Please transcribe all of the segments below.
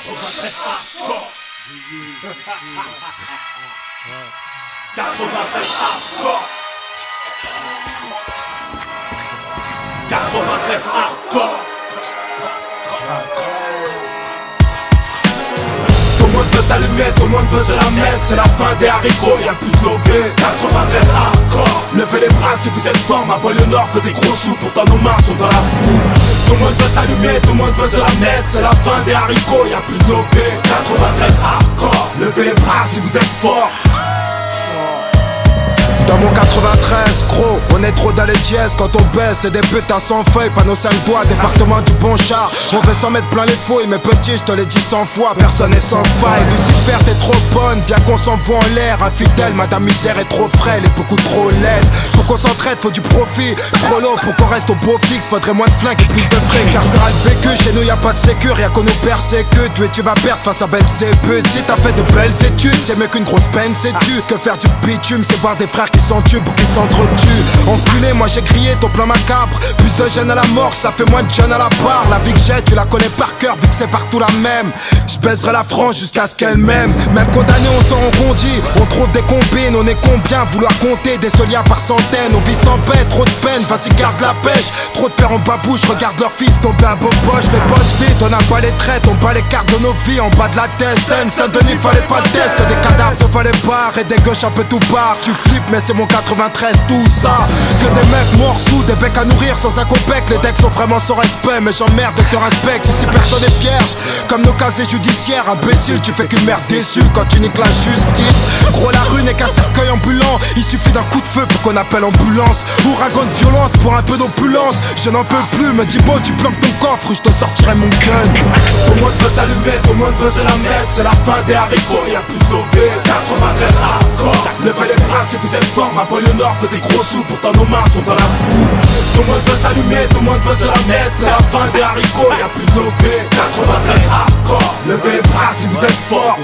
93 hardcore. 93 hardcore. 93 hardcore. Tout le monde veut s'allumer, tout le monde veut se la mettre. C'est la fin des haricots, y'a plus de lové. 93 hardcore. Levez les bras si vous êtes forts. Ma banlieue nord veut des gros sous, pourtant nos mains sont dans la boue. Tout le monde veut s'allumer, tout le monde veut se la mettre. C'est la fin des haricots, y'a plus de lové. 93 hardcore. Levez les bras si vous êtes forts. Dans mon 93, gros, on est trop dans les dièses. Quand on baisse, c'est des putains sans feuilles. Panneau 5 doigts, département du bon char. On veut s'en mettre plein les fouilles, mais petit, je te l'ai dit 100 fois. Personne n'est sans faille. Lucifer, t'es trop bonne, viens qu'on s'envoie en l'air. Infidèle, madame misère est trop frêle et beaucoup trop laide. Pour qu'on s'entraide, faut du profit. Trop long pour qu'on reste au beau fixe. Faudrait moins de flingues et plus de fric. Car c'est le vécu, chez nous y'a pas de sécure. Rien qu'on nous persécute, oui tu vas perdre face à Belzébuth. Si t'as fait de belles études, c'est mieux qu'une grosse peine, sais-tu. Que faire du bitume, c'est voir des frères qui s'entubent ou qui s'entretuent. Enculé, moi j'ai crié ton plan macabre. Plus de jeunes à la mort, ça fait moins de jeunes à la barre. La vie que j'ai, tu la connais par cœur, vu que c'est partout la même. Je baiserai la France jusqu'à ce qu'elle m'aime. Même condamné, on s'en rebondit. On trouve des combines, on est combien vouloir compter des soliens par centaines. On vit sans paix, trop de peine, vas-y garde la pêche. Trop de pères en babouche, regarde leur fils tomber un beau poche. Les poches vides, on n'a pas les traites, on bat les cartes de nos vies en bas de la tête. Saint-Denis, fallait pas le test, que des cadavres se fallait pas. Et des gauches un peu tout part. Tu flippes, mais c'est mon 93, tout ça. Que des mecs morts sous, des becs à nourrir sans un copec. Les decks sont vraiment sans respect, mais j'emmerde de te respecte. Ici personne n'est vierge, comme nos casiers judiciaires. Imbécile, tu fais qu'une merde déçue quand tu niques la justice. Gros, la rue n'est qu'un cercueil ambulant. Il suffit d'un coup de feu pour qu'on appelle ambulance. Ouragan de violence pour un peu d'opulence. Je n'en peux plus, me dis beau, tu planques ton coffre, je te sortirai mon gun. Tout le monde veut s'allumer, tout le monde veut se la mettre. C'est la fin des haricots, y'a plus de lové. 93 hardcore. Levez les bras si vous êtes forts, ma banlieue nord veut des gros sous, pourtant nos mains sont dans la boue. Tout le monde veut s'allumer, tout le monde veut se la mettre. C'est la fin des haricots, y'a plus de lové. 93 hardcore. Levez les bras si vous êtes forts.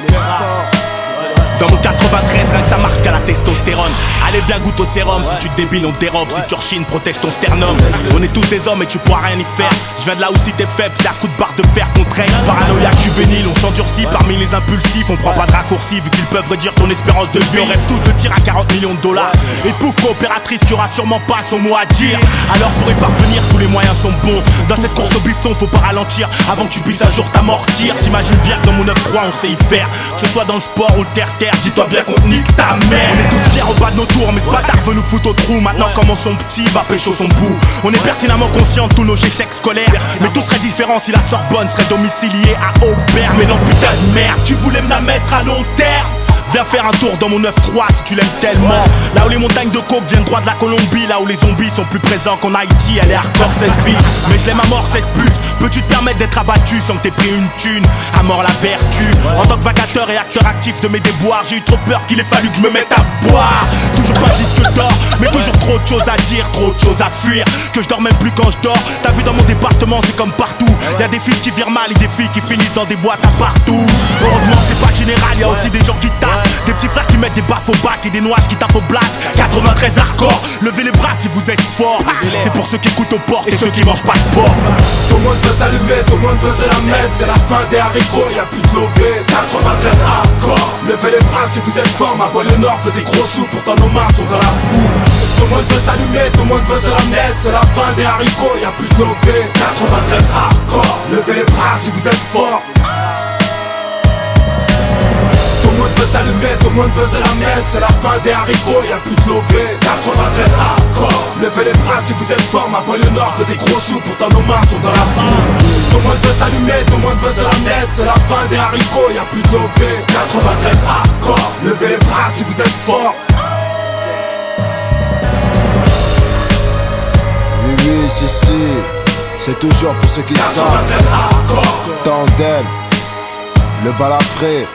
Dans mon 93, rien que ça marche qu'à la testostérone. Allez bien goûte au sérum, si tu te débiles on te dérobe. Si tu rechines, protège ton sternum. On est tous des hommes et tu pourras rien y faire. Je viens de là où si t'es faible, c'est à coup de barre de fer qu'on traîne. Paranoïaque juvénile, on s'endurcit parmi les impulsifs. On prend pas de raccourcis vu qu'ils peuvent réduire ton espérance de vie. On rêve tous de tir à 40 millions de dollars. Et pouf, coopératrice qui aura sûrement pas son mot à dire. Alors pour y parvenir, tous les moyens sont bons. Dans cette course au bifton, faut pas ralentir avant que tu puisses un jour t'amortir. T'imagines bien que dans mon 9-3 on sait y faire. Que ce soit dans le sport ou le terre-terre, dis-toi bien qu'on nique ta mère. On est tous fiers au bas de nos tours, mais ce bâtard veut nous foutre au trou. Maintenant comment son petit va pécho son bout. On est pertinemment conscients de tous nos échecs scolaires, mais tout serait différent si la Sorbonne serait domiciliée à Aubert. Mais non putain de merde, tu voulais me la mettre à long terme. Viens faire un tour dans mon 9-3 si tu l'aimes tellement. Là où les montagnes de coke viennent droit de la Colombie. Là où les zombies sont plus présents qu'en Haïti. Elle est hardcore cette vie, mais je l'aime à mort cette pute. Peux-tu te permettre d'être abattu sans que t'aies pris une thune? À mort la vertu. En tant que vacateur et acteur actif de mes déboires, j'ai eu trop peur qu'il ait fallu que je me mette à boire. Toujours pas disque d'or, mais toujours trop de choses à dire, trop de choses à fuir. Que je dors même plus quand je dors. T'as vu dans mon département c'est comme partout. Y'a des fils qui virent mal et des filles qui finissent dans des boîtes à partout. Heureusement c'est pas général, y'a aussi des gens qui tapent. Des petits frères qui mettent des baffes au bac et des noises qui tapent au black. 93 hardcore, levez les bras si vous êtes forts. C'est pour ceux qui écoutent aux portes et ceux qui mangent pas de porc. Tout le monde veut s'allumer, tout le monde veut se la mettre. C'est la fin des haricots, y'a plus de lové. 93 hardcore. Levez les bras si vous êtes forts, ma banlieue nord veut des gros sous, pourtant nos mains sont dans la boue. Tout le monde veut s'allumer, tout le monde veut se la mettre. C'est la fin des haricots, y'a plus de lové. 93 hardcore. Levez les bras si vous êtes forts. Tout le monde veut s'allumer, tout le monde veut se la mettre. C'est la fin des haricots, y'a plus de lové. 93 hardcore. Levez les bras si vous êtes forts, ma banlieue nord veut des gros sous, pourtant nos mains sont dans la boue. Tout le monde veut s'allumer, tout le monde veut se la mettre. C'est la fin des haricots, y'a plus de lové. 93 hardcore. Levez les bras si vous êtes forts. Oui, oui, si, si. C'est toujours pour ceux qui savent. 93 hardcore. Tandem, le balafré.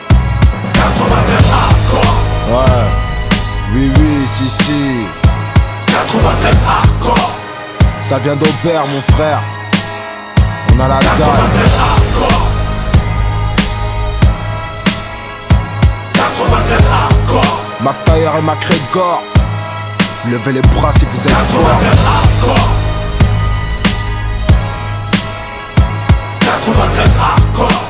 93 hardcore. Ouais. Oui, oui, si, si. 93 hardcore. Ça vient d'Aubert, mon frère. On a la dalle. 93 hardcore. 93 hardcore. McTayer et McGregor. Levez les bras si vous êtes forts. 93 hardcore. 93 hardcore.